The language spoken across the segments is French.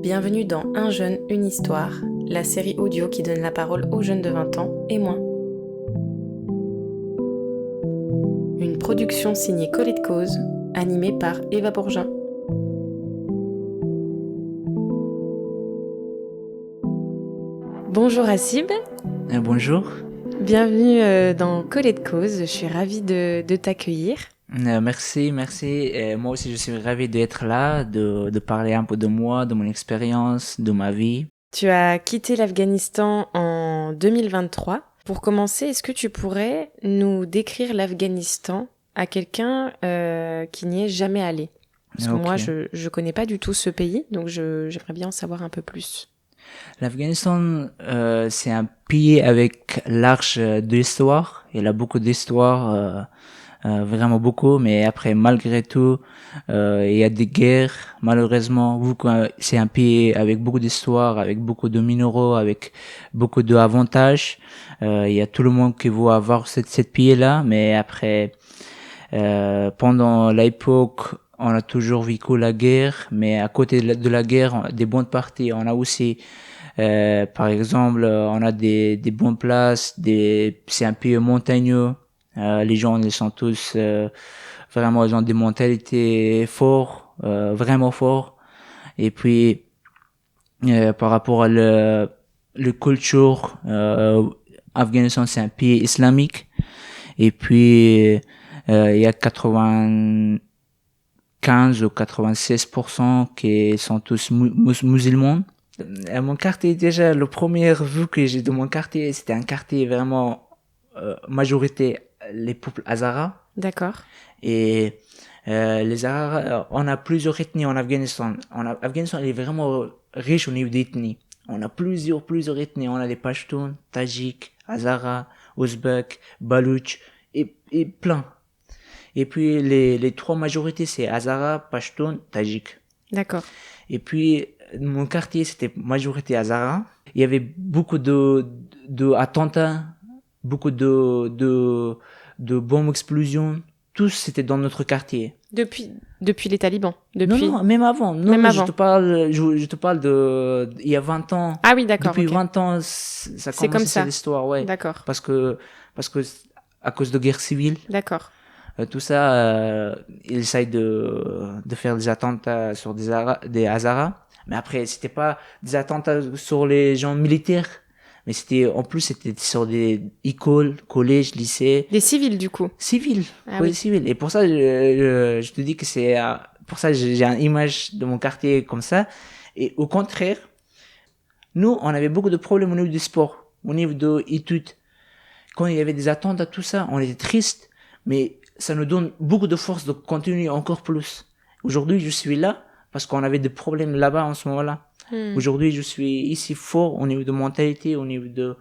Bienvenue dans Un jeune, une histoire, la série audio qui donne la parole aux jeunes de 20 ans et moins. Une production signée Colette Cause, animée par Eva Bourgin. Bonjour Hassib. Bonjour. Bienvenue dans Colette Cause, je suis ravie de t'accueillir. Merci. Moi aussi, je suis ravi d'être là, de parler un peu de moi, de mon expérience, de ma vie. Tu as quitté l'Afghanistan en 2023. Pour commencer, est-ce que tu pourrais nous décrire l'Afghanistan à quelqu'un qui n'y est jamais allé ? Parce que moi, je connais pas du tout ce pays, donc j'aimerais bien en savoir un peu plus. L'Afghanistan, c'est un pays avec large d'histoire. Il a beaucoup d'histoire, vraiment beaucoup. Mais après, malgré tout, il y a des guerres. Malheureusement, c'est un pays avec beaucoup d'histoire, avec beaucoup de minéraux, avec beaucoup d'avantages. Il y a tout le monde qui veut avoir cette pays-là. Mais après, pendant l'époque, on a toujours vécu la guerre, mais à côté de la guerre, des bonnes parties, on a aussi, par exemple, on a des bonnes places, c'est un pays montagneux, les gens, ils sont tous, vraiment, ils ont des mentalités fortes, vraiment fortes, et puis, par rapport à le culture, Afghanistan, c'est un pays islamique, et puis, il y a 95 ou 96% qui sont tous musulmans. Mon quartier, déjà, le premier vue que j'ai de mon quartier, c'était un quartier vraiment majorité les peuples Hazara. D'accord. Et les Hazara, on a plusieurs ethnies en Afghanistan. Afghanistan est vraiment riche au niveau d'ethnies. On a plusieurs ethnies. On a les Pashtuns, Tajiks, Hazara, Ouzbeks, Baloutches et plein. Et puis les trois majorités, c'est Hazara, Pashtun, Tajik. D'accord. Et puis mon quartier, c'était majorité Hazara. Il y avait beaucoup de attentats, beaucoup de bombes explosions. Tous c'était dans notre quartier. Depuis les talibans. Non, même avant. Même avant. Je te parle de il y a 20 ans. Ah oui, d'accord. Depuis okay. 20 ans, ça commence cette histoire, ouais. D'accord. Parce que à cause de guerre civile. D'accord. Tout ça, ils essayent de faire des attentats sur des Hazaras. Mais après, c'était pas des attentats sur les gens militaires. Mais c'était sur des écoles, collèges, lycées. Des civils, du coup. Civils. Ah oui, oui. civils. Et pour ça, je te dis que c'est, pour ça, j'ai une image de mon quartier comme ça. Et au contraire, nous, on avait beaucoup de problèmes au niveau du sport, au niveau de études. Quand il y avait des attentats, tout ça, on était tristes. Mais ça nous donne beaucoup de force de continuer encore plus. Aujourd'hui, je suis là parce qu'on avait des problèmes là-bas en ce moment-là. Aujourd'hui, je suis ici fort au niveau de mentalité, au niveau de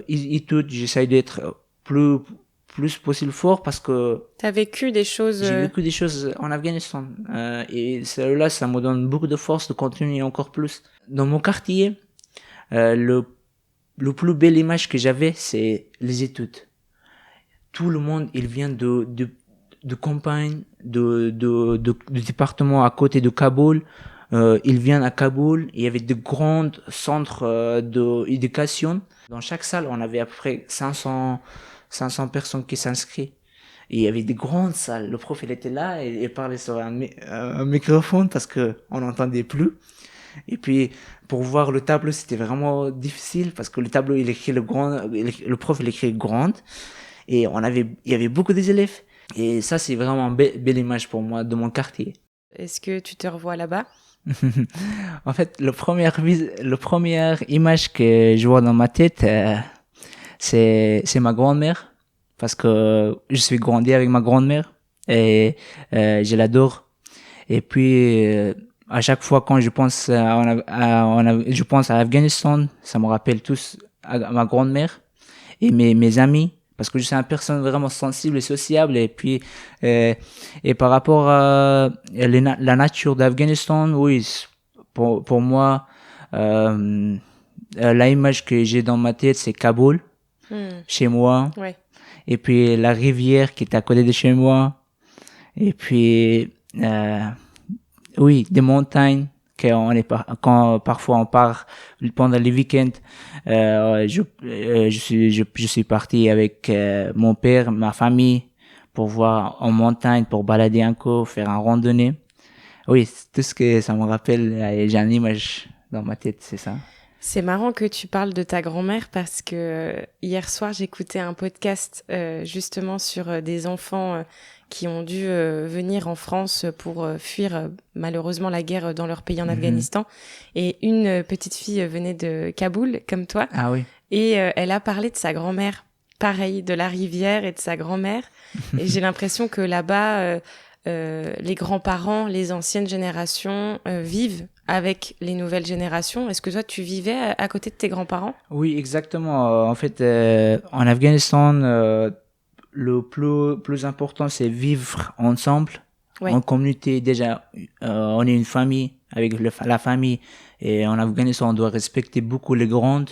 études. J'essaie d'être plus possible fort parce que t'as vécu des choses. J'ai vécu des choses en Afghanistan et cela, ça me donne beaucoup de force de continuer encore plus. Dans mon quartier, le plus belle image que j'avais, c'est les études. Tout le monde, il vient de campagne, de département à côté de Kaboul. Ils viennent à Kaboul. Il y avait de grands centres d'éducation. Dans chaque salle, on avait à peu près 500 personnes qui s'inscrivent. Et il y avait des grandes salles. Le prof, il était là et il parlait sur un microphone parce que on n'entendait plus. Et puis, pour voir le tableau, c'était vraiment difficile parce que le tableau, le prof, il écrit grande. Et il y avait beaucoup d'élèves. Et ça, c'est vraiment une belle image pour moi de mon quartier. Est-ce que tu te revois là-bas? En fait, la première image que je vois dans ma tête, c'est ma grand-mère. Parce que je suis grandi avec ma grand-mère. Et je l'adore. Et puis, à chaque fois quand je pense je pense à Afghanistan, ça me rappelle tous à ma grand-mère et mes amis. Parce que je suis une personne vraiment sensible et sociable. Et puis, et par rapport à la nature d'Afghanistan, oui, pour moi, la image que j'ai dans ma tête, c'est Kaboul, chez moi. Ouais. Et puis, la rivière qui est à côté de chez moi. Et puis, oui, des montagnes quand parfois on part pendant les week-ends, je suis parti avec mon père, ma famille, pour voir en montagne, pour balader un peu, faire un randonnée. Oui, c'est tout ce que ça me rappelle, j'ai une image dans ma tête, c'est ça. C'est marrant que tu parles de ta grand-mère parce que hier soir, j'écoutais un podcast justement sur des enfants qui ont dû venir en France pour fuir malheureusement la guerre dans leur pays en Afghanistan. Et une petite fille venait de Kaboul, comme toi. Ah oui. Et elle a parlé de sa grand-mère, pareil, de la rivière et de sa grand-mère. Et j'ai l'impression que là-bas, les grands-parents, les anciennes générations vivent avec les nouvelles générations. Est-ce que toi, tu vivais à côté de tes grands-parents? Oui, exactement. En fait, en Afghanistan, le plus important, c'est vivre ensemble, Ouais. en communauté. Déjà, on est une famille avec la famille. Et en Afghanistan, on doit respecter beaucoup les grandes.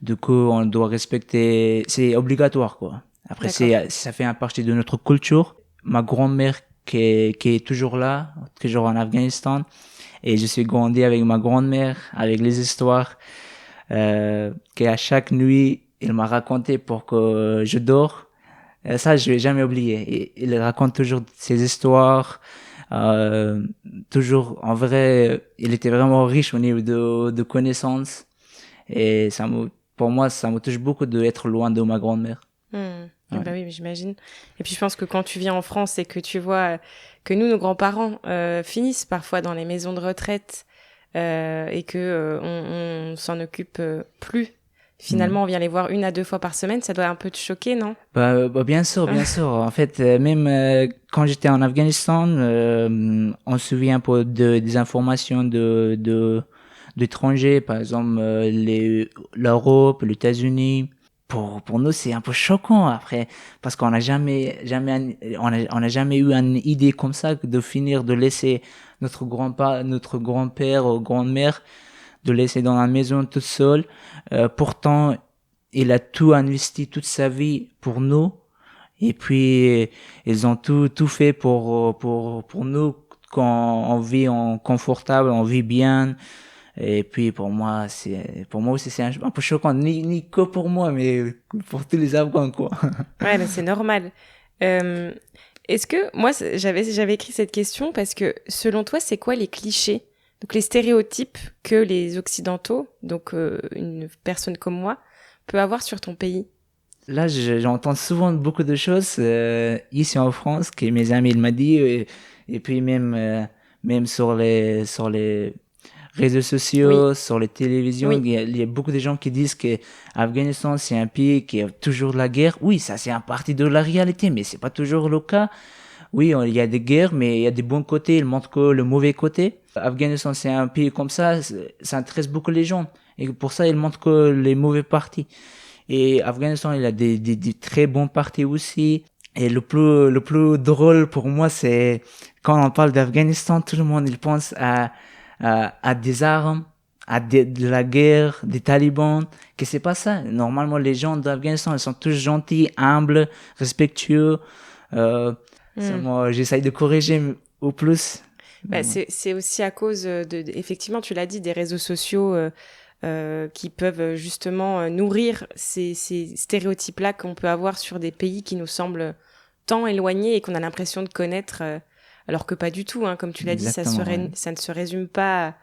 Du coup, on doit respecter, c'est obligatoire, quoi. Après, ça fait un partie de notre culture. Ma grand-mère qui est toujours là, toujours en Afghanistan. Et je suis grandi avec ma grand-mère, avec les histoires, qu'à chaque nuit, il m'a raconté pour que je dors. Ça, je vais jamais oublier. Et il raconte toujours ses histoires, toujours, en vrai, il était vraiment riche au niveau de connaissances. Et pour moi, ça me touche beaucoup d'être loin de ma grand-mère. Ouais. Bah oui, j'imagine. Et puis je pense que quand tu viens en France et que tu vois que nous, nos grands-parents finissent parfois dans les maisons de retraite et que on s'en occupe plus. Finalement, on vient les voir 1 à 2 fois par semaine. Ça doit un peu te choquer, non? Bien sûr, bien sûr. En fait, même quand j'étais en Afghanistan, on suivait un peu des informations d'étrangers, par exemple l'Europe, les États-Unis. Pour nous, c'est un peu choquant après, parce qu'on n'a jamais on a jamais eu une idée comme ça de finir de laisser notre grand-père ou grand-mère de laisser dans la maison toute seule. Pourtant, il a tout investi toute sa vie pour nous. Et puis, ils ont tout fait pour nous quand on vit confortable, on vit bien. Et puis, pour moi aussi, c'est un peu choquant. Ni que pour moi, mais pour tous les Afghans, quoi. Ouais, mais c'est normal. Est-ce que, moi, j'avais écrit cette question parce que, selon toi, c'est quoi les clichés, donc les stéréotypes que les Occidentaux, donc une personne comme moi, peut avoir sur ton pays? Là, j'entends souvent beaucoup de choses ici en France que mes amis ils m'ont dit et puis même sur les réseaux sociaux, Oui. sur les télévisions, Oui. il y a beaucoup de gens qui disent que Afghanistan c'est un pays qui a toujours de la guerre. Oui, ça c'est un partie de la réalité, mais c'est pas toujours le cas. Oui, il y a des guerres, mais il y a des bons côtés. Ils montrent que le mauvais côté. Afghanistan c'est un pays comme ça intéresse beaucoup les gens et pour ça ils montrent que les mauvais parties. Et Afghanistan, il a des très bons partis aussi. Et le plus drôle pour moi, c'est quand on parle d'Afghanistan, tout le monde, il pense à des armes, de la guerre, des talibans, que c'est pas ça. Normalement, les gens d'Afghanistan, ils sont tous gentils, humbles, respectueux. Moi, j'essaye de corriger au plus. Bah, c'est aussi à cause effectivement, tu l'as dit, des réseaux sociaux, qui peuvent justement nourrir ces stéréotypes-là qu'on peut avoir sur des pays qui nous semblent tant éloignés et qu'on a l'impression de connaître, alors que pas du tout, hein. Comme tu l'as dit, ça ne se résume pas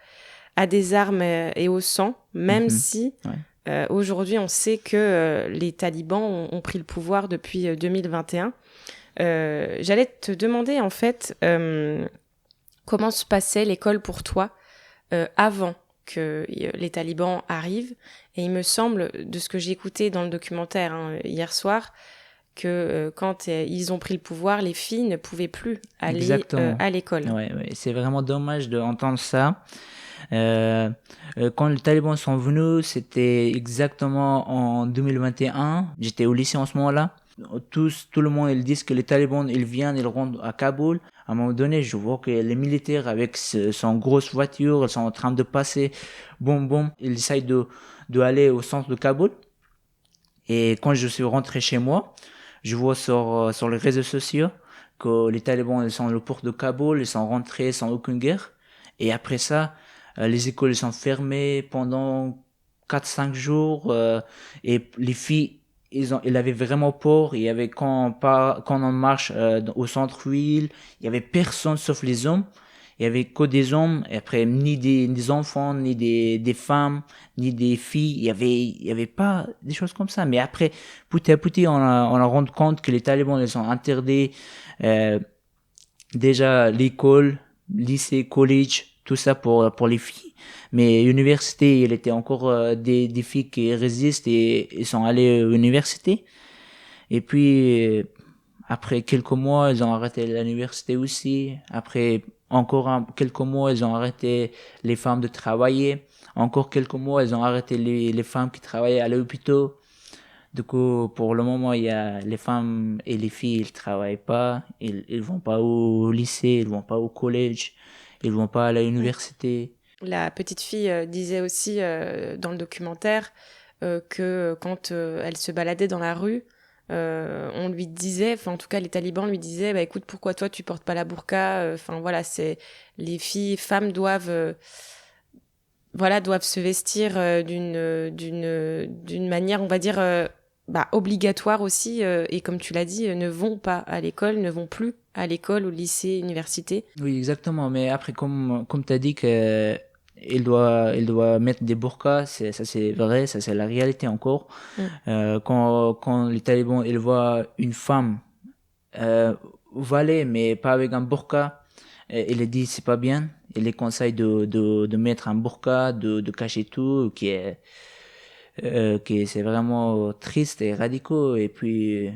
à des armes et au sang, même si aujourd'hui on sait que les talibans ont pris le pouvoir depuis 2021. J'allais te demander en fait comment se passait l'école pour toi avant que les talibans arrivent. Et il me semble, de ce que j'ai écouté dans le documentaire hier soir, que quand ils ont pris le pouvoir, les filles ne pouvaient plus aller à l'école. Ouais, c'est vraiment dommage d'entendre ça. Quand les talibans sont venus, c'était exactement en 2021. J'étais au lycée en ce moment-là. Tout le monde, ils disent que les talibans, ils viennent, ils rentrent à Kaboul. À un moment donné, je vois que les militaires, avec son grosse voiture, ils sont en train de passer. Bon, ils essayent de aller au centre de Kaboul. Et quand je suis rentré chez moi, je vois sur les réseaux sociaux que les talibans, ils sont le port de Kaboul, ils sont rentrés sans aucune guerre. Et après ça, Les écoles sont fermées pendant 4-5 jours. Et les filles, ils avaient vraiment peur. Il y avait quand on marche au centre-ville, il y avait personne sauf les hommes. Il y avait que des hommes. Et après, ni des enfants, ni des femmes, ni des filles. Il y avait pas des choses comme ça. Mais après, petit à petit, on a rendu compte que les talibans, ils ont interdit euh, déjà l'école, lycée, collège, tout ça pour les filles. Mais université, il était encore des filles qui résistent et ils sont allées à l'université. Et puis, après quelques mois, ils ont arrêté l'université aussi. Après encore quelques mois, ils ont arrêté les femmes de travailler. Encore quelques mois, ils ont arrêté les femmes qui travaillaient à l'hôpital. Du coup, pour le moment, il y a les femmes et les filles, ils travaillent pas, ils vont pas au lycée, ils vont pas au collège, ils vont pas à l'université. La petite fille disait aussi dans le documentaire que quand elle se baladait dans la rue, on lui disait, enfin en tout cas les talibans lui disaient, bah écoute, pourquoi toi tu portes pas la burqa? Enfin voilà, c'est les filles, femmes doivent se vestir d'une manière, on va dire, obligatoire aussi. Et comme tu l'as dit, ne vont pas à l'école, ne vont plus à l'école, au lycée, université. Oui, exactement. Mais après, comme tu as dit que il doit mettre des burqas, ça c'est vrai, ça c'est la réalité encore. Quand les talibans ils voient une femme voilée, mais pas avec un burqa, il les dit c'est pas bien. Il les conseille de mettre un burqa, de cacher tout, qui c'est vraiment triste et radicaux. Et puis,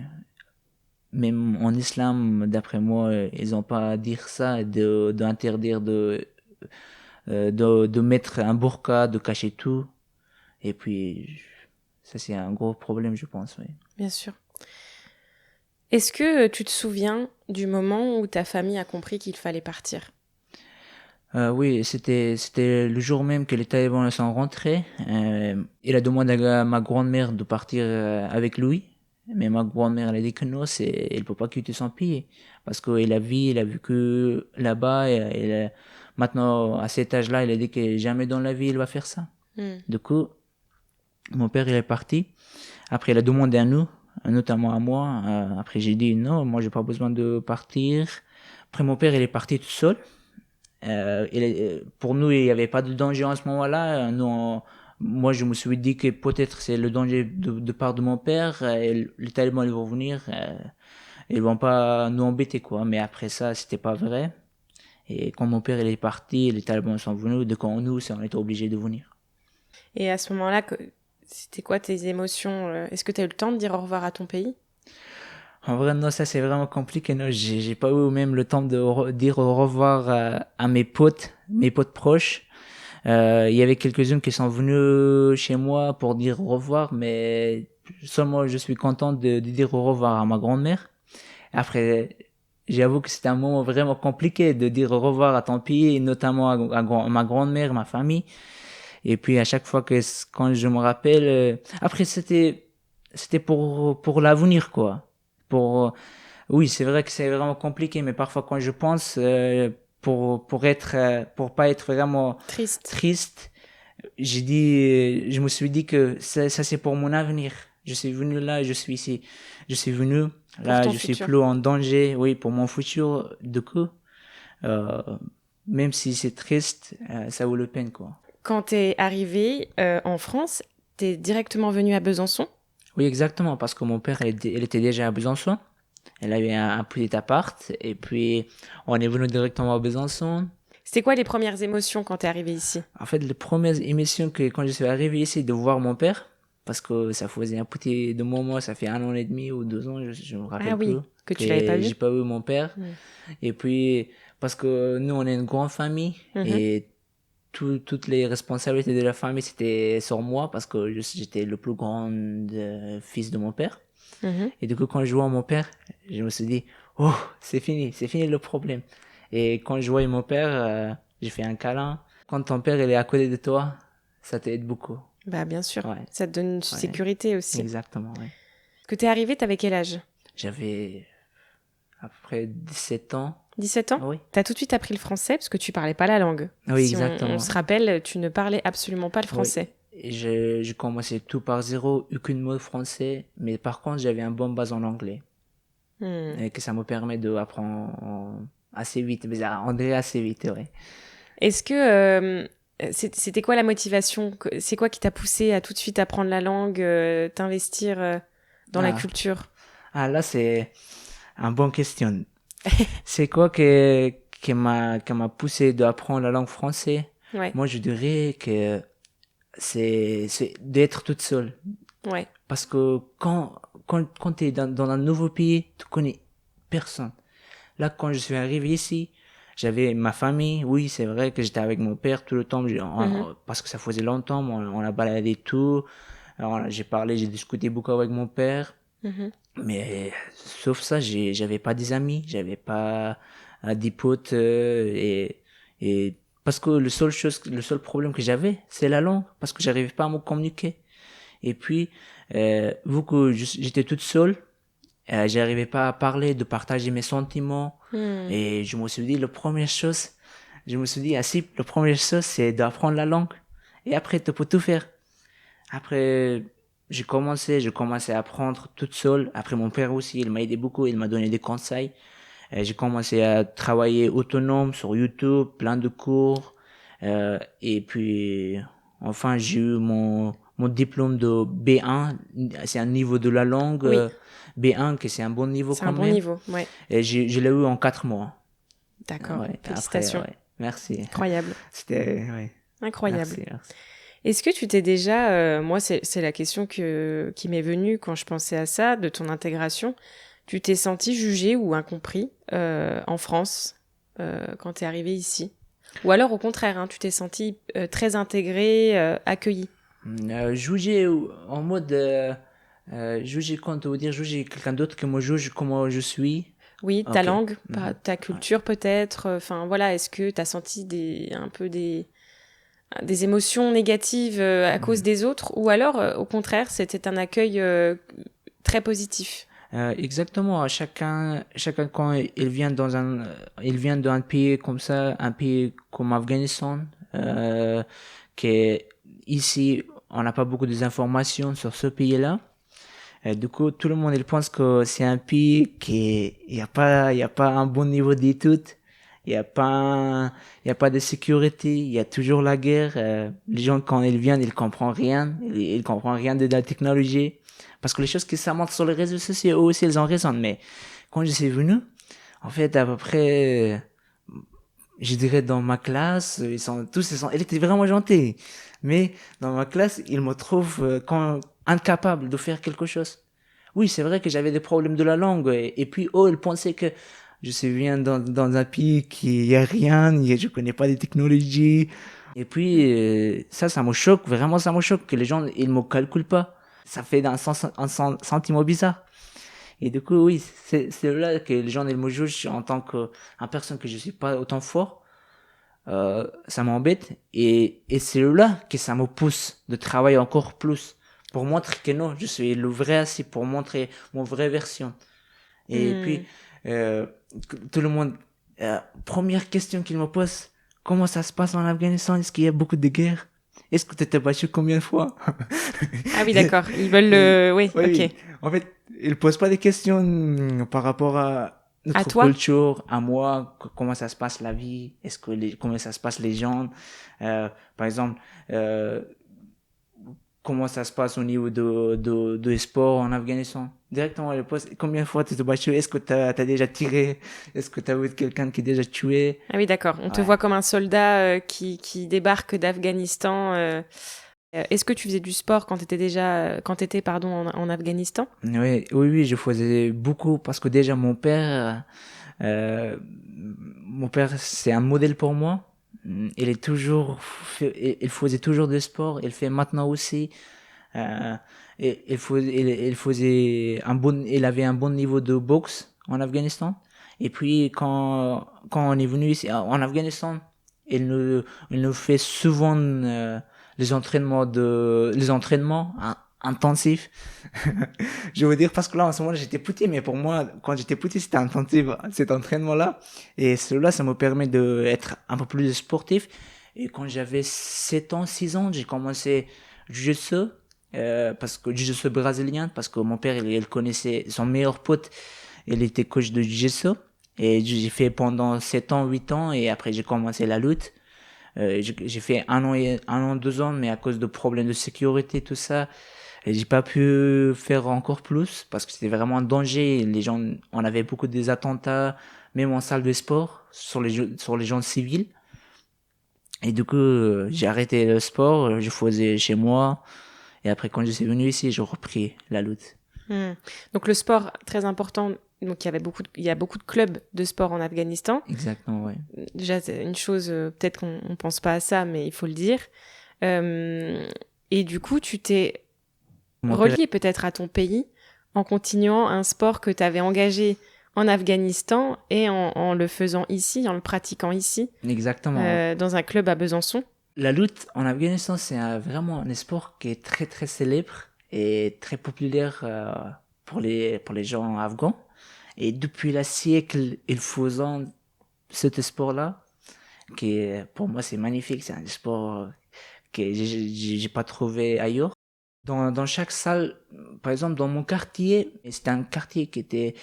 même en islam, d'après moi, ils ont pas à dire ça, d'interdire de mettre un burqa, de cacher tout. Et puis, ça c'est un gros problème, je pense, oui. Bien sûr. Est-ce que tu te souviens du moment où ta famille a compris qu'il fallait partir? Oui, c'était le jour même que les talibans sont rentrés. Il a demandé à ma grand-mère de partir avec lui. Mais ma grand-mère, elle a dit que non, elle peut pas quitter son pays. Parce qu'il il a vécu là-bas. Maintenant, à cet âge-là, il a dit que jamais dans la vie, il va faire ça. Du coup, mon père, il est parti. Après, il a demandé à nous, notamment à moi. Après, j'ai dit non, moi, j'ai pas besoin de partir. Après, mon père, il est parti tout seul. Pour nous, il n'y avait pas de danger en ce moment-là. Moi, je me suis dit que peut-être c'est le danger de part de mon père. Les talibans, ils vont venir. Ils vont pas nous embêter, quoi. Mais après ça, c'était pas vrai. Et quand mon père il est parti, les talibans sont venus. De quand nous, on était obligés de venir. Et à ce moment-là, c'était quoi tes émotions? Est-ce que tu as eu le temps de dire au revoir à ton pays? En vrai, non, ça c'est vraiment compliqué. Non, j'ai pas eu même le temps de dire au revoir à mes potes proches. Il y avait quelques-unes qui sont venues chez moi pour dire au revoir, mais seulement je suis content de dire au revoir à ma grand-mère. Après, j'avoue que c'était un moment vraiment compliqué de dire au revoir à ton pays, notamment à ma grand-mère, ma famille. Et puis à chaque fois quand je me rappelle, après c'était pour l'avenir, quoi. Oui, c'est vrai que c'est vraiment compliqué, mais parfois quand je pense pour pas être vraiment triste, je me suis dit que ça c'est pour mon avenir. Je suis venu là, je suis ici, je suis venu là, je suis plus en danger, oui, pour mon futur. Du coup, même si c'est triste, ça vaut le peine, quoi. Quand t'es arrivé en France, t'es directement venu à Besançon? Oui, exactement, parce que mon père, il était déjà à Besançon. Elle avait un petit appart, et puis on est venu directement à Besançon. C'était quoi les premières émotions quand t'es arrivé ici? En fait, les premières émotions que quand je suis arrivé ici, de voir mon père, parce que ça faisait un petit de moment, ça fait 1 an et demi ou 2 ans, je me rappelle plus. Que tu l'avais pas vu. J'ai pas vu mon père. Et puis, parce que nous, on est une grande famille, et toutes les responsabilités de la famille, c'était sur moi, parce que j'étais le plus grand fils de mon père. Et du coup, quand je vois mon père, je me suis dit, oh, c'est fini le problème. Et quand je voyais mon père, j'ai fait un câlin. Quand ton père il est à côté de toi, ça t'aide beaucoup. Bah bien sûr, ça te donne une sécurité aussi. Exactement, oui. Que t'es arrivé, t'avais quel âge? J'avais à peu près 17 ans. 17 ans? Oui. T'as tout de suite appris le français parce que tu parlais pas la langue. Oui, Si exactement. on se rappelle, tu ne parlais absolument pas le français. Oui. Et j'ai commencé tout par zéro, aucun mot français, mais par contre, j'avais un bon base en anglais. Et que ça me permet d'apprendre assez vite. Mais on dirait assez vite, oui. Est-ce que c'était quoi la motivation? C'est quoi qui t'a poussé à tout de suite apprendre la langue, t'investir dans la culture? Ah, là, c'est une bonne question. C'est quoi qui m'a poussé d'apprendre la langue française? Ouais. Moi, je dirais que c'est d'être toute seule. Ouais. Parce que quand tu es dans un nouveau pays, tu connais personne. Là, quand je suis arrivé ici, j'avais ma famille. Oui, c'est vrai que j'étais avec mon père tout le temps, parce que ça faisait longtemps, on a baladé tout. Alors, j'ai discuté beaucoup avec mon père. Mais sauf ça, j'avais pas des amis, j'avais pas des potes, et parce que le seul problème que j'avais, c'est la langue, parce que j'arrivais pas à me communiquer. Et puis, vu que j'étais toute seule, j'arrivais pas à parler, de partager mes sentiments. Et je me suis dit, la première chose, c'est d'apprendre la langue. Et après, tu peux tout faire. Après, j'ai commencé à apprendre toute seule. Après, mon père aussi, il m'a aidé beaucoup, il m'a donné des conseils. J'ai commencé à travailler autonome sur YouTube, plein de cours. Et puis, enfin, j'ai eu mon diplôme de B1. C'est un niveau de la langue. Oui. B1, que c'est un bon niveau C'est quand un bon même. niveau, ouais. Et je l'ai eu en 4 mois. D'accord, Ouais, félicitations. après, ouais. Merci. Incroyable. C'était, ouais. Incroyable. Merci. Est-ce que tu t'es déjà, moi c'est la question qui m'est venue quand je pensais à ça, de ton intégration, tu t'es senti jugé ou incompris en France quand t'es arrivé ici? Ou alors au contraire, hein, tu t'es senti très intégré, accueilli? Juger en mode juger quand on veut dire juger quelqu'un d'autre que moi juge comment je suis. Oui, ta Ok. langue, ta culture peut-être, enfin voilà, est-ce que t'as senti un peu des émotions négatives à cause des autres, ou alors au contraire c'était un accueil très positif? Exactement. Chacun quand il vient d'un pays comme ça, un pays comme Afghanistan, qui ici on n'a pas beaucoup d'informations sur ce pays-là. Du coup, tout le monde il pense que c'est un pays qui il y a pas un bon niveau d'études, il y a pas de sécurité, il y a toujours la guerre. Les gens quand ils viennent, ils comprennent rien, ils comprennent rien de la technologie, parce que les choses qui ça montre sur les réseaux sociaux eux aussi ils ont raison. Mais quand je suis venu, en fait à peu près, je dirais dans ma classe, ils étaient vraiment gentils, mais dans ma classe ils me trouvent incapable de faire quelque chose. Oui, c'est vrai que j'avais des problèmes de la langue, et puis ils pensaient que je viens dans un pays qui y a rien, je connais pas les technologies. Et puis ça me choque, vraiment ça me choque que les gens ils me calculent pas. Ça fait un sentiment bizarre. Et du coup, oui, c'est là que les gens ils me jugent en tant que une personne que je suis pas autant fort. Ça m'embête, et c'est là que ça me pousse de travailler encore plus pour montrer que non, je suis le vrai assis, pour montrer mon vraie version. Et puis tout le monde, première question qu'il me pose, comment ça se passe en Afghanistan, est-ce qu'il y a beaucoup de guerres, est-ce que tu t'es battu combien de fois? Ah oui, d'accord, ils veulent le... Oui, oui, ok. en fait ils posent pas des questions par rapport à notre culture, à moi, comment ça se passe la vie, comment ça se passe les gens, par exemple, comment ça se passe au niveau de sport en Afghanistan. Directement, elle pose combien de fois tu te battu, est-ce que t'as déjà tiré, est-ce que t'as vu quelqu'un qui est déjà tué. Ah oui, d'accord, on te voit comme un soldat qui débarque d'Afghanistan. Est-ce que tu faisais du sport quand t'étais en Afghanistan? Oui, je faisais beaucoup parce que déjà mon père, c'est un modèle pour moi. Il faisait toujours du sport, il fait maintenant aussi. Et il avait un bon niveau de boxe en Afghanistan. Et puis quand on est venu ici en Afghanistan, il nous fait souvent les entraînements intensif. Je veux dire, parce que là, en ce moment, j'étais petit, mais pour moi, quand j'étais petit, c'était intensif, cet entraînement-là. Et cela, ça me permet d'être un peu plus sportif. Et quand j'avais 7 ans, 6 ans, j'ai commencé jiu-jitsu, parce que jiu-jitsu brésilien, parce que mon père, il connaissait son meilleur pote, il était coach de jiu-jitsu. Et j'ai fait pendant 7 ans, 8 ans, et après, j'ai commencé la lutte. J'ai fait 1 an, 2 ans, mais à cause de problèmes de sécurité, tout ça, et j'ai pas pu faire encore plus parce que c'était vraiment un danger. Les gens, on avait beaucoup des attentats, même en salle de sport, sur les gens civils. Et du coup, j'ai arrêté le sport, je faisais chez moi. Et après, quand je suis venu ici, j'ai repris la lutte. Donc le sport, très important. Donc il y a beaucoup de clubs de sport en Afghanistan. Exactement, oui. Déjà, c'est une chose, peut-être qu'on ne pense pas à ça, mais il faut le dire. Et du coup, tu t'es relié peut-être à ton pays en continuant un sport que tu avais engagé en Afghanistan et en le faisant ici, en le pratiquant ici. Exactement. Dans un club à Besançon. La lutte en Afghanistan, c'est vraiment un sport qui est très très célèbre et très populaire pour les gens afghans. Et depuis la siècle, ils font ce sport-là, qui pour moi c'est magnifique. C'est un sport que j'ai pas trouvé ailleurs. Dans chaque salle, par exemple dans mon quartier, c'était un quartier qui était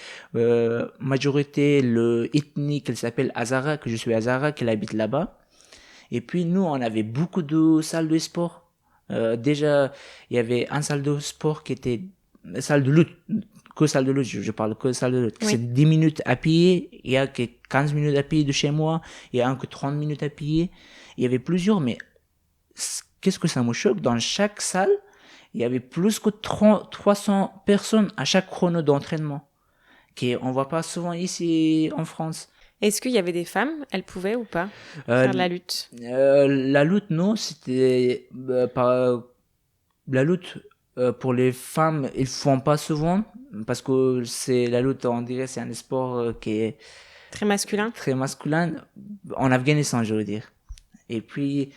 majorité le ethnique, elle s'appelle Hazara, que je suis Hazara, qu'elle habite là-bas. Et puis nous, on avait beaucoup de salles de sport. Déjà, il y avait une salle de sport qui était salle de lutte, que salle de lutte, je parle que salle de lutte. Oui. C'est 10 minutes à pied, il y a que 15 minutes à pied de chez moi, il y a que 30 minutes à pied. Il y avait plusieurs, mais qu'est-ce que ça me choque, dans chaque salle, il y avait plus que 300 personnes à chaque chrono d'entraînement, qu'on voit pas souvent ici en France. Est-ce qu'il y avait des femmes? Elles pouvaient ou pas faire de la lutte? La lutte, non. C'était la lutte pour les femmes, ils font pas souvent parce que c'est la lutte, on dirait, c'est un sport qui est très masculin. Très masculin en Afghanistan, je veux dire. Et puis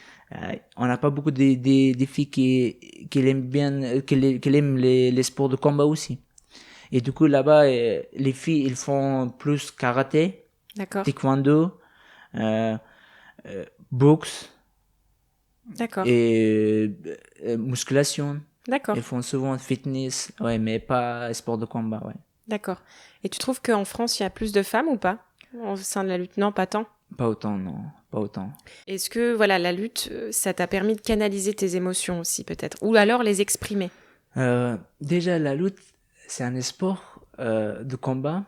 on n'a pas beaucoup des filles qui aiment bien, qui aiment les sports de combat aussi. Et du coup là-bas, les filles, ils font plus karaté. D'accord. Taekwondo, boxe. D'accord. Et musculation. D'accord. Ils font souvent fitness, ouais, mais pas sport de combat, ouais. D'accord. Et tu trouves qu'en France, il y a plus de femmes ou pas au sein de la lutte? Non, pas tant. Pas autant, non, pas autant. Est-ce que voilà, la lutte, ça t'a permis de canaliser tes émotions aussi peut-être, ou alors les exprimer? Déjà, la lutte, c'est un sport de combat.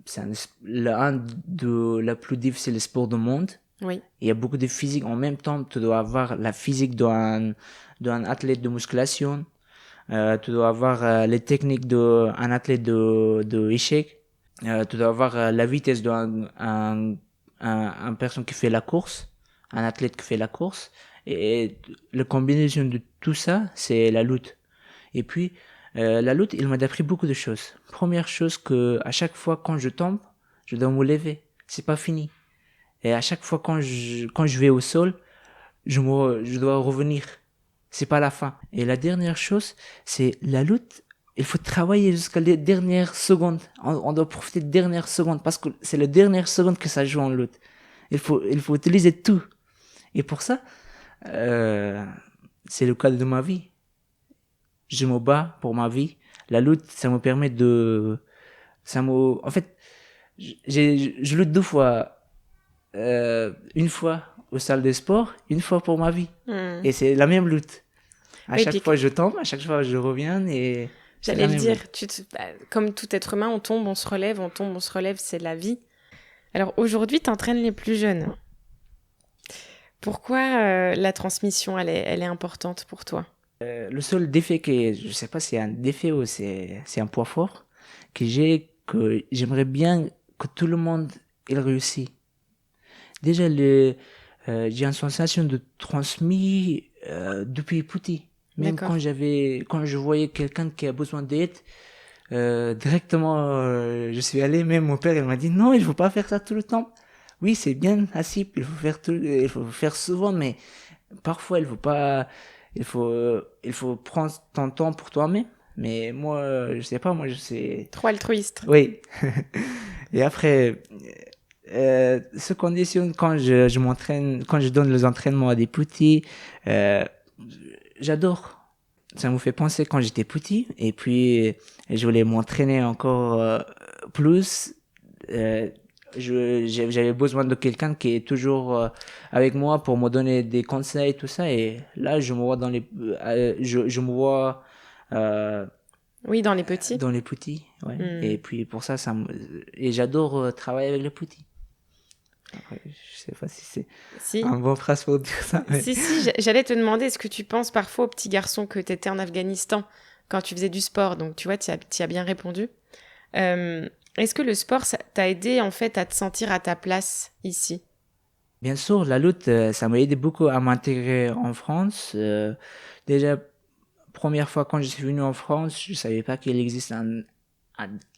C'est l'un de la plus difficile sport du monde. Oui. Il y a beaucoup de physique. En même temps, tu dois avoir la physique d'un athlète de musculation. Tu dois avoir les techniques d'un athlète de échec. Tu dois avoir la vitesse d'un personne qui fait la course, un athlète qui fait la course. Et la combinaison de tout ça, c'est la lutte. Et puis, la lutte, il m'a appris beaucoup de choses. Première chose, que à chaque fois quand je tombe, je dois me lever. C'est pas fini. Et à chaque fois quand je vais au sol, je dois revenir. C'est pas la fin. Et la dernière chose, c'est la lutte. Il faut travailler jusqu'à les dernières secondes. On doit profiter des dernières secondes parce que c'est les dernières secondes que ça joue en lutte. Il faut utiliser tout. Et pour ça, c'est le cas de ma vie. Je me bats pour ma vie. La lutte, ça me permet en fait, je lutte 2 fois. Une fois aux salles de sport, une fois pour ma vie. Et c'est la même lutte. À chaque fois, je tombe, à chaque fois, je reviens et... J'allais le dire, comme tout être humain, on tombe, on se relève, on tombe, on se relève, c'est la vie. Alors aujourd'hui, tu entraînes les plus jeunes. Pourquoi la transmission, elle est importante pour toi? Le seul défi je sais pas si c'est un défi ou c'est un point fort que j'aimerais bien que tout le monde il réussisse. Déjà, j'ai une sensation de transmis depuis petit. Même quand je voyais quelqu'un qui a besoin d'aide, directement, je suis allé, même mon père, il m'a dit, non, il faut pas faire ça tout le temps. Oui, c'est bien, assis, il faut faire souvent, mais parfois, il faut pas il faut prendre ton temps pour toi-même. Mais moi, je sais pas, moi, je sais. Trop altruiste. Oui. Et après, ce conditionne quand je m'entraîne, quand je donne les entraînements à des petits, euh, j'adore. Ça me fait penser quand j'étais petit, et puis je voulais m'entraîner encore plus. Euh, j'avais besoin de quelqu'un qui est toujours avec moi pour me donner des conseils, tout ça. Et là, je me vois je me vois Oui, dans les petits. dans les petits, ouais. Et puis pour ça, et j'adore travailler avec les petits. Après, je sais pas si c'est Si. un bon phrase pour dire ça, mais... Si, j'allais te demander, est-ce que tu penses parfois au petit garçon que tu étais en Afghanistan quand tu faisais du sport? Donc, tu vois, tu as bien répondu. Est-ce que le sport ça t'a aidé, en fait, à te sentir à ta place ici? Bien sûr, la lutte, ça m'a aidé beaucoup à m'intégrer en France. Déjà, première fois quand je suis venu en France, je savais pas qu'il existe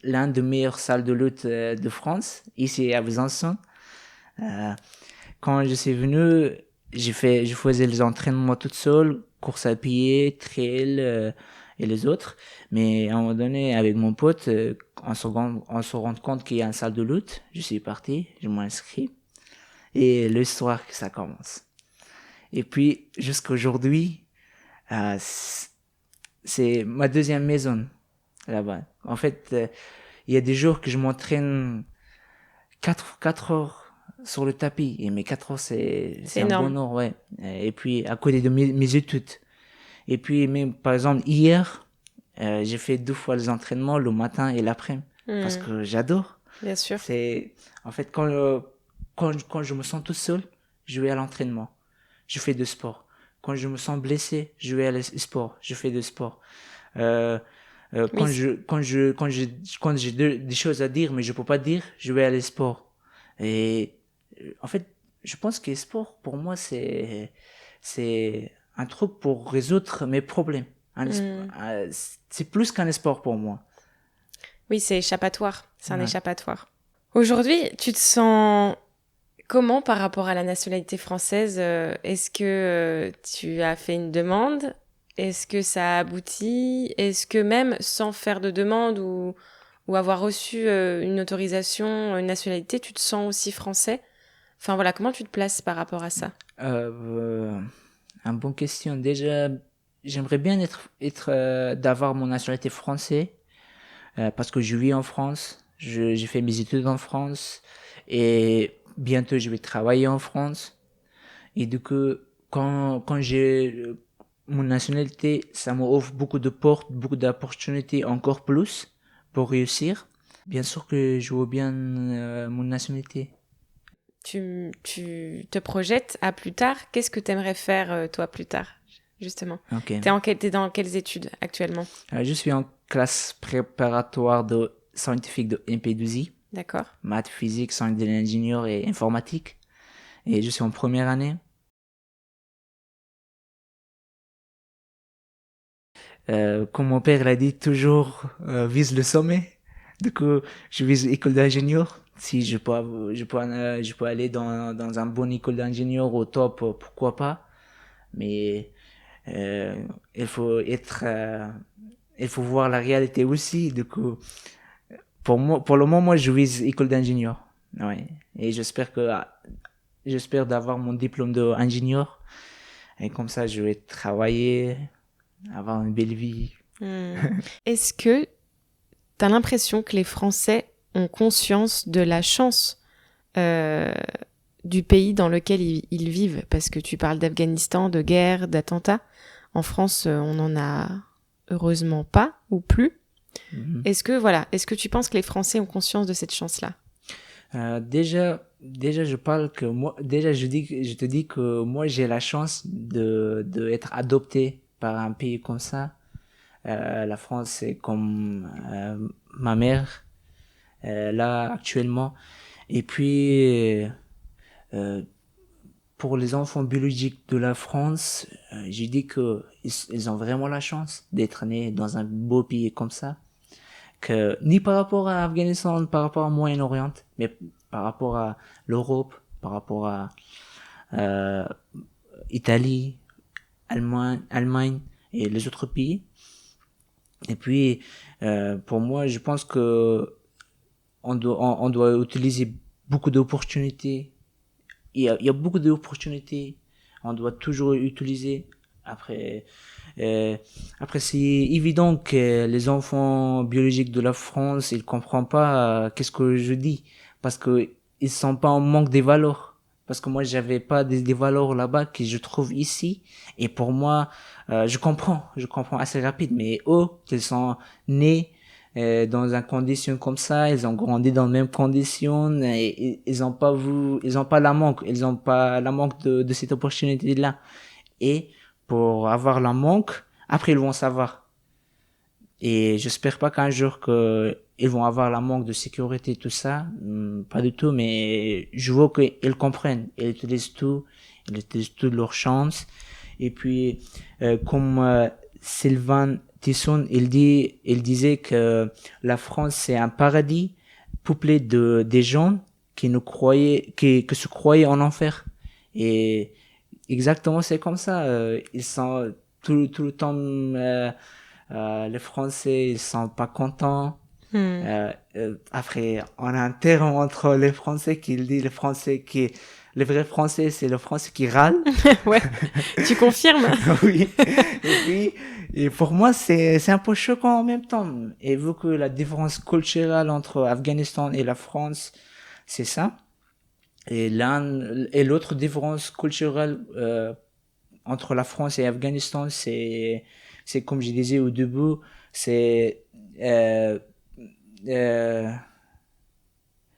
l'un des meilleures salles de lutte de France, ici à Besançon. Euh, Quand je suis venu, je faisais les entraînements toute seule, course à pied, trail et les autres. Mais à un moment donné, avec mon pote, on se rend compte qu'il y a une salle de lutte. Je suis parti, je m'inscris et le soir que ça commence. Et puis jusqu'à aujourd'hui, euh, c'est ma deuxième maison là-bas. En fait, il y a des jours que je m'entraîne 4 heures sur le tapis. Et mes 4 heures, c'est un énorme. bonheur, ouais. Et puis, à côté de mes études. Et puis, même, par exemple, hier, j'ai fait 2 fois les entraînements, le matin et l'après-midi. Parce que j'adore. Bien sûr. En fait, quand je me sens tout seul, je vais à l'entraînement. Je fais de sport. Quand je me sens blessé, je vais à sport. Je fais de sport. Oui, Quand j'ai des choses à dire, mais je peux pas dire, je vais aller sport. Et en fait, je pense que le sport, pour moi, c'est un truc pour résoudre mes problèmes. C'est plus qu'un sport pour moi. oui, c'est échappatoire. C'est un Ouais. échappatoire. Aujourd'hui, tu te sens comment par rapport à la nationalité française? Est-ce que tu as fait une demande? Est-ce que ça a abouti? Est-ce que même sans faire de demande ou avoir reçu une autorisation, une nationalité, tu te sens aussi français? Enfin voilà, comment tu te places par rapport à ça? Un bon question. Déjà, j'aimerais bien d'avoir mon nationalité française parce que je vis en France. J'ai fait mes études en France et bientôt je vais travailler en France. Et du coup, quand j'ai mon nationalité, ça m'offre beaucoup de portes, beaucoup d'opportunités, encore plus pour réussir. Bien sûr que je veux bien mon nationalité. Tu te projettes à plus tard. Qu'est-ce que tu aimerais faire, toi, plus tard, justement? Ok. T'es dans quelles études actuellement? Je suis en classe préparatoire de scientifique de MP2I, D'accord. maths, physique, sciences de l'ingénieur et informatique. Et je suis en première année. Comme mon père l'a dit, toujours vise le sommet. Du coup, je vise école d'ingénieur. Si je peux aller dans un bon école d'ingénieur au top, pourquoi pas. Mais euh, il faut il faut voir la réalité aussi. Du coup, pour le moment, moi, je vise école d'ingénieur. Ouais. Et j'espère d'avoir mon diplôme d'ingénieur. Et comme ça, je vais travailler, avoir une belle vie. Est-ce que tu as l'impression que les Français ont conscience de la chance euh, du pays dans lequel ils vivent? Parce que tu parles d'Afghanistan, de guerre, d'attentats. En France, on n'en a heureusement pas ou plus. Mhm. Est-ce que tu penses que les Français ont conscience de cette chance-là? Déjà, je te dis que moi, j'ai la chance de être adopté par un pays comme ça. La France, c'est comme ma mère, là, actuellement. Et puis, euh, pour les enfants biologiques de la France, je dis que ils ont vraiment la chance d'être nés dans un beau pays comme ça. Que, ni par rapport à l'Afghanistan, par rapport à Moyen-Orient, mais par rapport à l'Europe, par rapport à euh, Italie, Allemagne et les autres pays. Et puis, pour moi, je pense que on doit utiliser beaucoup d'opportunités. Il y a beaucoup d'opportunités. On doit toujours utiliser. Après, c'est évident que les enfants biologiques de la France, ils comprennent pas qu'est-ce que je dis. Parce que ils sont pas en manque des valeurs. Parce que moi, j'avais pas des valeurs là-bas que je trouve ici. Et pour moi, je comprends assez rapide. Mais eux, ils sont nés dans une condition comme ça, ils ont grandi dans les mêmes conditions et ils ont pas la manque de cette opportunité-là. Et pour avoir la manque, après ils vont savoir. Et j'espère pas qu'un jour ils vont avoir la manque de sécurité, tout ça, pas du tout, mais je vois qu'ils comprennent, ils utilisent toutes leurs chances. Et puis, comme Sylvain Tesson, il disait que la France c'est un paradis peuplé des gens qui se croyaient en enfer. Et exactement, c'est comme ça. Ils sont tout le temps, les Français, ils sont pas contents. Après, on a un terme entre les Français qui dit les vrais Français, c'est le Français qui râle. Ouais, tu confirmes? Oui. Et pour moi, c'est un peu choquant en même temps. Et vu que la différence culturelle entre Afghanistan et la France, c'est ça. Et l'autre différence culturelle, entre la France et Afghanistan, c'est comme je disais au début, c'est, euh, euh,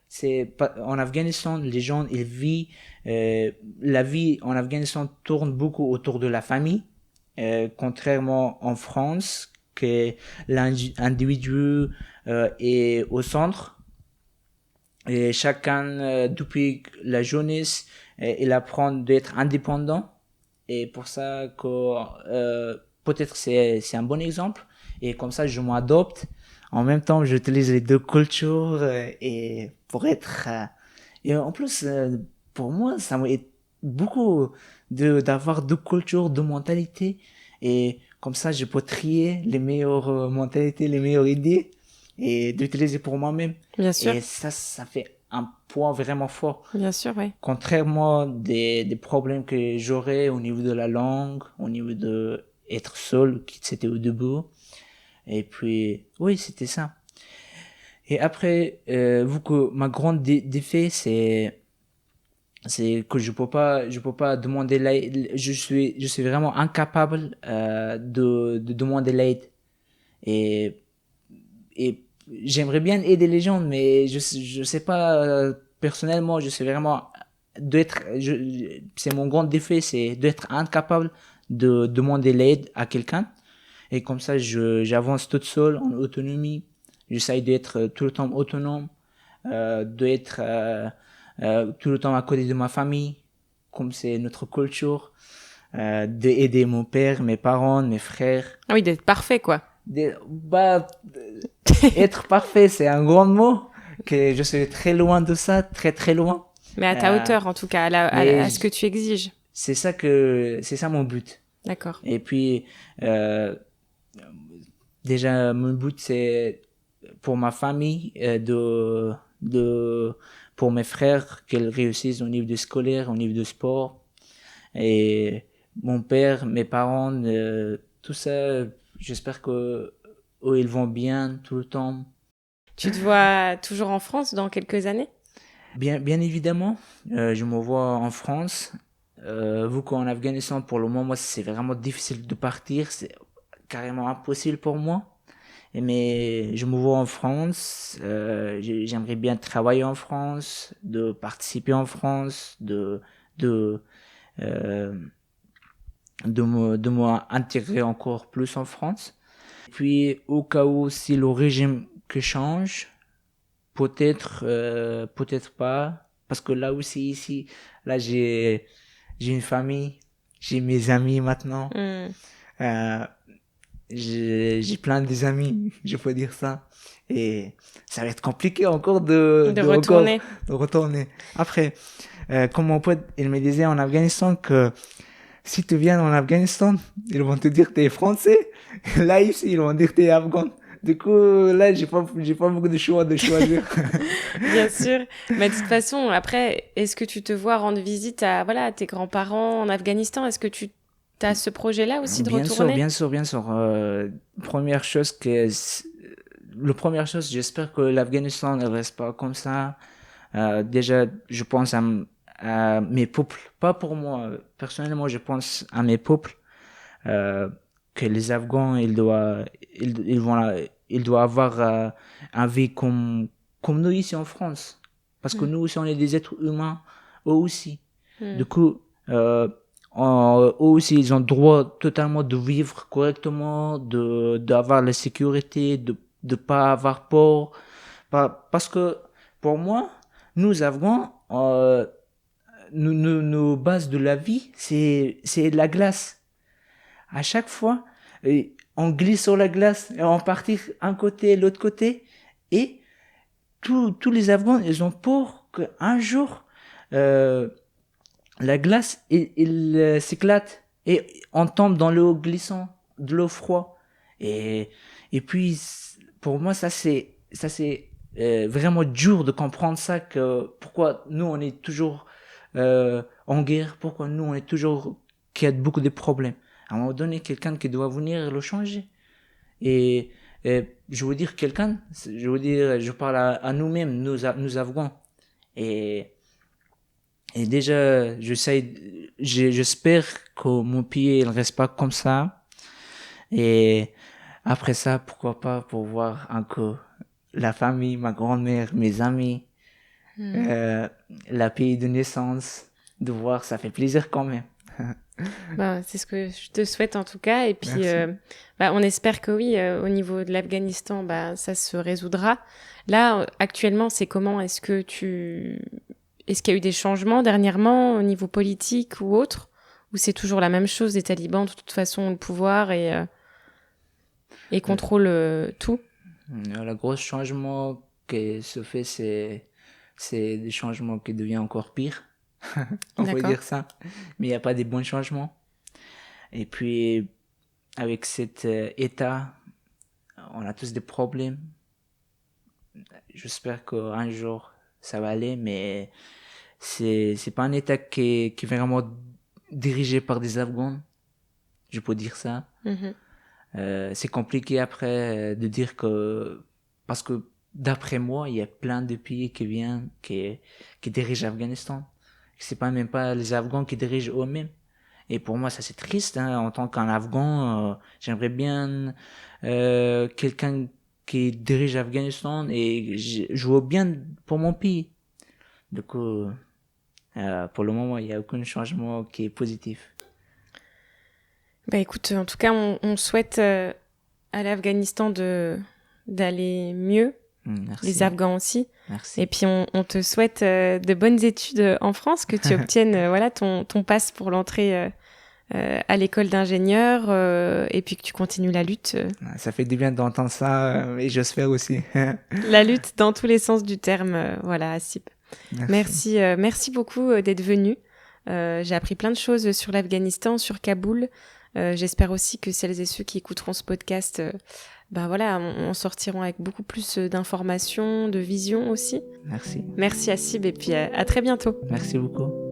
c'est pas, en Afghanistan, les gens, ils vivent, la vie en Afghanistan tourne beaucoup autour de la famille, contrairement en France, que l'individu est au centre et chacun, depuis la jeunesse, il apprend d'être indépendant. Et pour ça que peut-être c'est un bon exemple. Et comme ça, je m'adopte. En même temps, j'utilise les deux cultures et pour être et en plus pour moi, ça m'aide beaucoup d'avoir deux cultures, deux mentalités. Et comme ça, je peux trier les meilleures mentalités, les meilleures idées et d'utiliser pour moi-même. Bien sûr. Et ça fait un poids vraiment fort. Bien sûr, oui. Contrairement des problèmes que j'aurais au niveau de la langue, au niveau de être seul, qui c'était au début. Et puis, oui, c'était ça. Et après, vu que ma grande défait, c'est que je peux pas demander l'aide. Je suis vraiment incapable de demander l'aide. Et j'aimerais bien aider les gens, mais je sais pas, personnellement, je sais vraiment c'est mon grand défi, c'est d'être incapable de demander l'aide à quelqu'un. Et comme ça, j'avance toute seule en autonomie. J'essaye d'être tout le temps autonome, d'être tout le temps à côté de ma famille, comme c'est notre culture, d'aider mon père, mes parents, mes frères. Ah oui, d'être parfait, quoi. Être parfait, c'est un grand mot, que je suis très loin de ça, très très loin. Mais à ta hauteur, en tout cas, à ce que tu exiges. C'est ça mon but. D'accord. Et puis, déjà, mon but, c'est pour ma famille, pour mes frères, qu'ils réussissent au niveau de scolaire, au niveau de sport. Et mon père, mes parents, tout ça, j'espère que eux, ils vont bien tout le temps. Tu te vois toujours en France dans quelques années? Bien évidemment, je me vois en France. Vu qu'en Afghanistan, pour le moment, c'est vraiment difficile de partir. C'est carrément impossible pour moi. Mais je me vois en France. J'aimerais bien travailler en France, de participer en France, de m'intégrer encore plus en France. Puis, au cas où, si le régime que change, peut-être pas, parce que là aussi, ici, là, j'ai une famille, j'ai mes amis maintenant. J'ai plein des amis, je peux dire ça. Et ça va être compliqué encore de retourner. Après, comme mon pote, il me disait en Afghanistan que si tu viens en Afghanistan, ils vont te dire que t'es français. Là, ici, ils vont dire que t'es afghan. Du coup, là, j'ai pas beaucoup de choix de choisir. Bien sûr. Mais de toute façon, après, est-ce que tu te vois rendre visite à tes grands-parents en Afghanistan? Est-ce que tu as ce projet-là aussi de retourner? Bien sûr. Première chose, j'espère que l'Afghanistan ne reste pas comme ça. Déjà, je pense à mes peuples, pas pour moi. Personnellement, je pense à mes peuples, que les Afghans, ils doivent avoir un vie comme nous ici en France. Parce que nous aussi, on est des êtres humains, eux aussi. Du coup, eux aussi, ils ont le droit totalement de vivre correctement, d'avoir la sécurité, de pas avoir peur. Parce que, pour moi, nous, Afghans, nos bases de la vie, c'est la glace. À chaque fois, on glisse sur la glace et on partit un côté, l'autre côté. Et tous les Afghans, ils ont peur qu'un jour, la glace, il s'éclate et on tombe dans l'eau glissant, de l'eau froide. Et puis, pour moi, ça c'est vraiment dur de comprendre ça, que pourquoi nous on est toujours en guerre, pourquoi nous on est toujours qu'il y a beaucoup de problèmes. À un moment donné, quelqu'un qui doit venir le changer. Et je veux dire je parle à nous-mêmes, nous Afghans. Et déjà, j'espère que mon pays il reste pas comme ça. Et après ça, pourquoi pas pour voir encore la famille, ma grand-mère, mes amis, la pays de naissance, de voir, ça fait plaisir quand même. C'est ce que je te souhaite en tout cas. Et puis, on espère que oui, au niveau de l'Afghanistan, ça se résoudra. Là, actuellement, c'est comment? Est-ce qu'il y a eu des changements dernièrement au niveau politique ou autre? Ou c'est toujours la même chose, les talibans, de toute façon, ont le pouvoir et contrôlent tout? Le gros changement qui se fait, c'est des changements qui deviennent encore pires. On peut dire ça. Mais il n'y a pas des bons changements. Et puis, avec cet état, on a tous des problèmes. J'espère qu'un jour, ça va aller, mais c'est pas un état qui est vraiment dirigé par des Afghans. Je peux dire ça. C'est compliqué après de dire que, parce que d'après moi, il y a plein de pays qui viennent, qui dirigent l'Afghanistan. C'est même pas les Afghans qui dirigent eux-mêmes. Et pour moi, ça c'est triste, hein. En tant qu'un Afghan, j'aimerais bien quelqu'un qui dirige l'Afghanistan, et je veux bien pour mon pays. Du coup, pour le moment, il n'y a aucun changement qui est positif. Écoute, en tout cas, on souhaite à l'Afghanistan d'aller mieux. Merci. Les Afghans aussi. Merci. Et puis on te souhaite de bonnes études en France, que tu obtiennes ton passe pour l'entrée à l'école d'ingénieur, et puis que tu continues la lutte. Ça fait du bien d'entendre ça, et j'espère aussi. La lutte dans tous les sens du terme, Hassib. Merci beaucoup d'être venu. J'ai appris plein de choses sur l'Afghanistan, sur Kaboul. J'espère aussi que celles et ceux qui écouteront ce podcast en sortiront avec beaucoup plus d'informations, de visions aussi. Merci. Merci Hassib, et puis à très bientôt. Merci beaucoup.